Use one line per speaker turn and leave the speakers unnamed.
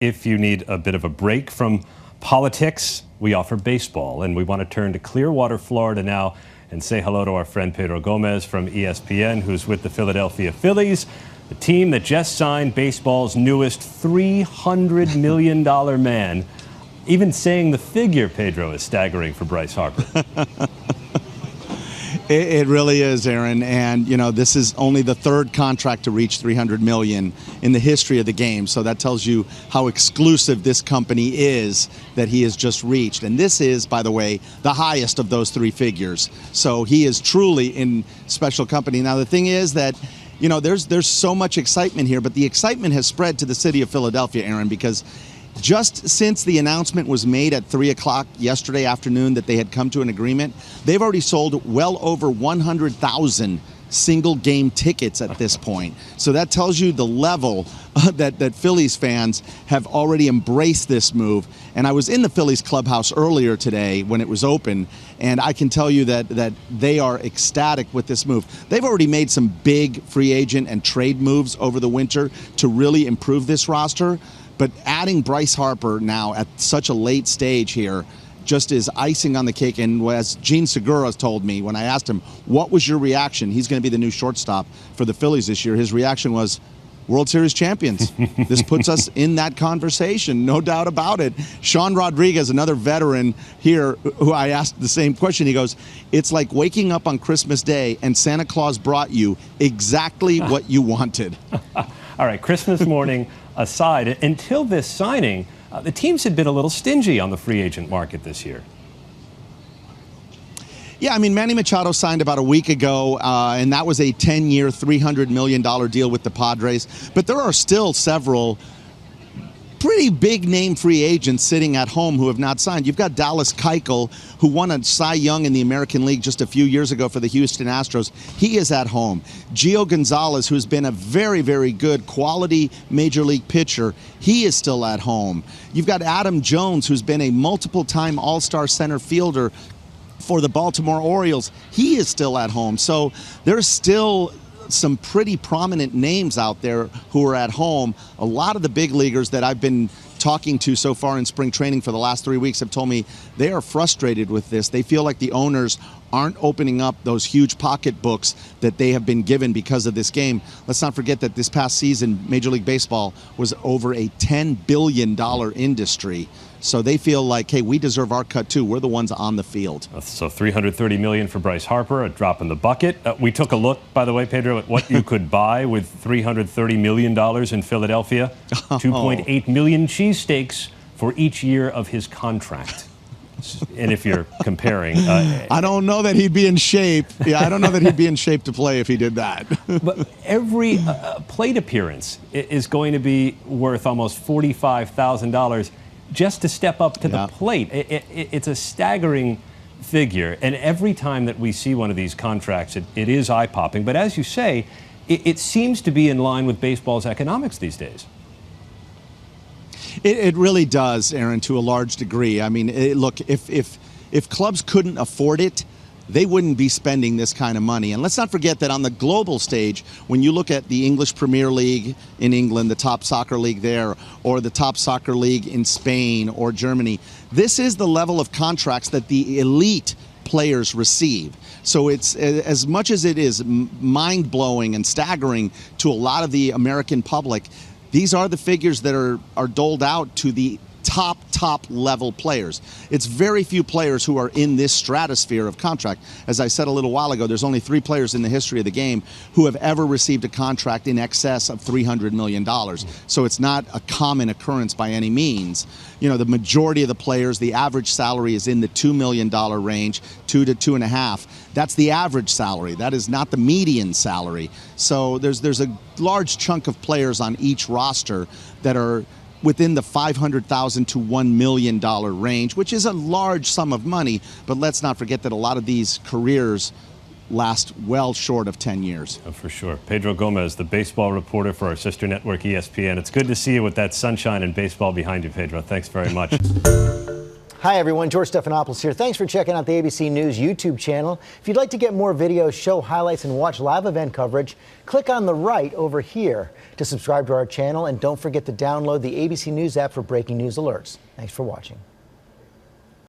If you need a bit of a break from politics, we offer baseball. And we want to turn to Clearwater, Florida now and say hello to our friend Pedro Gomez from ESPN, who's with the Philadelphia Phillies, the team that just signed baseball's newest $300 million man. Even saying the figure, Pedro, is staggering for Bryce Harper.
It really is, Aaron. And, you know, this is only the third contract to reach $300 million in the history of the game. So that tells you how exclusive this company is that he has just reached. And this is, by the way, the highest of those three figures. So he is truly in special company. Now, the thing is that, you know, there's so much excitement here, but the excitement has spread to the city of Philadelphia, Aaron, because just since the announcement was made at 3 o'clock yesterday afternoon that they had come to an agreement, they've already sold well over 100,000 single game tickets at this point. So that tells you the level that Phillies fans have already embraced this move. And I was in the Phillies clubhouse earlier today when it was open, and I can tell you that they are ecstatic with this move. They've already made some big free agent and trade moves over the winter to really improve this roster. But adding Bryce Harper now at such a late stage here just is icing on the cake. And as Gene Segura told me when I asked him, what was your reaction? He's going to be the new shortstop for the Phillies this year. His reaction was, World Series champions. This puts us in that conversation, no doubt about it. Sean Rodriguez, another veteran here, who I asked the same question, he goes, it's like waking up on Christmas Day and Santa Claus brought you exactly what you wanted.
All right, Christmas morning aside, until this signing, the teams had been a little stingy on the free agent market this year.
Yeah, I mean, Manny Machado signed about a week ago, and that was a 10-year, $300 million deal with the Padres. But there are still several pretty big-name free agents sitting at home who have not signed. You've got Dallas Keuchel, who won a Cy Young in the American League just a few years ago for the Houston Astros. He is at home. Gio Gonzalez, who's been a very, very good quality major league pitcher, he is still at home. You've got Adam Jones, who's been a multiple-time All-Star center fielder for the Baltimore Orioles. He is still at home. So there's still some pretty prominent names out there who are at home. A lot of the big leaguers that I've been talking to so far in spring training for the last 3 weeks have told me they are frustrated with this. They feel like the owners aren't opening up those huge pocketbooks that they have been given because of this game. Let's not forget that this past season, Major League Baseball was over a $10 billion industry. So they feel like, hey, we deserve our cut too. We're the ones on the field.
So $330 million for Bryce Harper, a drop in the bucket. We took a look, by the way, Pedro, at what you could buy with $330 million in Philadelphia. 2.8 million cheesesteaks for each year of his contract. And if you're comparing...
I don't know that he'd be in shape. Yeah, I don't know that he'd be in shape to play if he did that.
But every plate appearance is going to be worth almost $45,000 just to step up to the plate. It's a staggering figure. And every time that we see one of these contracts, it is eye-popping. But as you say, it seems to be in line with baseball's economics these days.
It really does, Aaron, to a large degree. I mean, look, if clubs couldn't afford it, they wouldn't be spending this kind of money. And let's not forget that on the global stage, when you look at the English Premier League in England, the top soccer league there, or the top soccer league in Spain or Germany, this is the level of contracts that the elite players receive. So it's, as much as it is mind-blowing and staggering to a lot of the American public, these are the figures that are doled out to the top level players. It's very few players who are in this stratosphere of contract. As I said a little while ago, there's only 3 players in the history of the game who have ever received a contract in excess of $300 million. So it's not a common occurrence by any means. You know, the majority of the players, the average salary is in the $2 million range, 2 to 2.5. That's the average salary. That is not the median salary. So there's a large chunk of players on each roster that are within the $500,000 to $1 million range, which is a large sum of money. But let's not forget that a lot of these careers last well short of 10 years.
Oh, for sure. Pedro Gomez, the baseball reporter for our sister network ESPN. It's good to see you with that sunshine and baseball behind you, Pedro. Thanks very much.
Hi, everyone. George Stephanopoulos here. Thanks for checking out the ABC News YouTube channel. If you'd like to get more videos, show highlights, and watch live event coverage, click on the right over here to subscribe to our channel. And don't forget to download the ABC News app for breaking news alerts. Thanks for watching.